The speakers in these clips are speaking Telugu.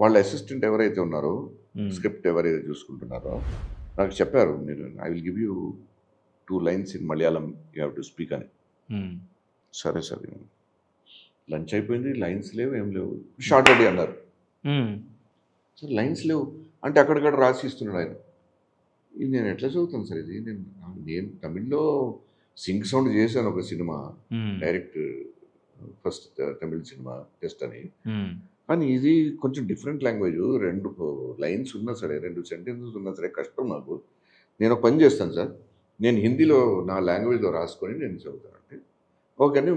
వాళ్ళ అసిస్టెంట్ ఎవరైతే ఉన్నారో, హ్మ్. స్క్రిప్ట్ ఎవరైతే చూసుకుంటున్నారో, నాకు చెప్పారు మీరు I will give you 2 lines in Malayalam you have to speak అని. హ్మ్. సరే సార్. లంచ్ అయిపోయింది. లైన్స్ లేవు, ఏం లేవు. షార్ట్ రెడీ అన్నారు. హ్మ్. సార్ లైన్స్ లేవు అంటే అక్కడికక్కడ రాసి ఇస్తున్నాడు ఆయన. ఇది నేను ఎట్లా చదువుతాను సార్ ఇది? నేను తమిళ్‌లో సింక్ సౌండ్ చేశాను ఒక సినిమా. హ్మ్. Direct first Tamil cinema test అని. హ్మ్. కానీ ఇది కొంచెం డిఫరెంట్ లాంగ్వేజు. 2 లైన్స్ ఉన్నా సరే, 2 సెంటెన్సెస్ ఉన్నా సరే కష్టం నాకు. నేను ఒక పని చేస్తాను సార్. నేను హిందీలో నా లాంగ్వేజ్‌లో రాసుకొని నేను చదువుతానంటే, ఓకే అని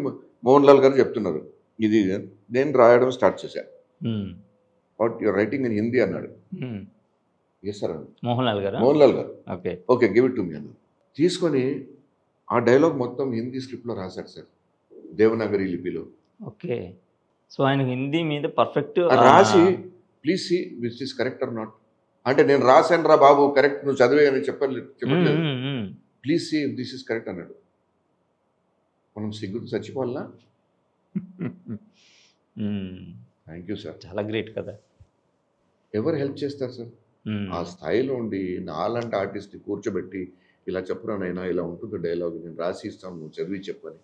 మోహన్ లాల్ గారు చెప్తున్నారు. ఇది నేను రాయడం స్టార్ట్ చేశా. Hmm. What you are writing in Hindi అన్నాడు. హ్మ్. యెస్ సార్ అన్నాను. మోహన్ లాల్ గారా? మోహన్ లాల్ గారు. Okay. Okay. Give it to me అన్నారు. తీసుకొని ఆ డైలాగ్ మొత్తం హిందీ స్క్రిప్ట్‌లో రాసాడు సార్. దేవనాగరి లిపిలో. ఓకే. సో, ఆయనకి హిందీ మీద పర్ఫెక్ట్ రాసి please see which is correct or not. అంటే నేను రాసానురా బాబు కరెక్ట్ నువ్వు చదివే అని హ్మ్. చెప్పట్లేదు. Hmm. Hmm. Please see if this is correct అన్నాడు. మనం సిగ్గుతో చచ్చిపోవాలనా? హ్మ్. Thank you sir. చాలా గ్రేట్ కదా! ఎవరు హెల్ప్ చేస్తారు సార్? ఆ హ్మ్. స్థాయిలో ఉండి నాలాంటి ఆర్టిస్ట్‌ని కూర్చోబెట్టి ఇలా చెప్పురా నాయనా ఇలా ఉంటుంది డైలాగ్ నేను రాసి ఇస్తాను నువ్వు చదివి చెప్పని.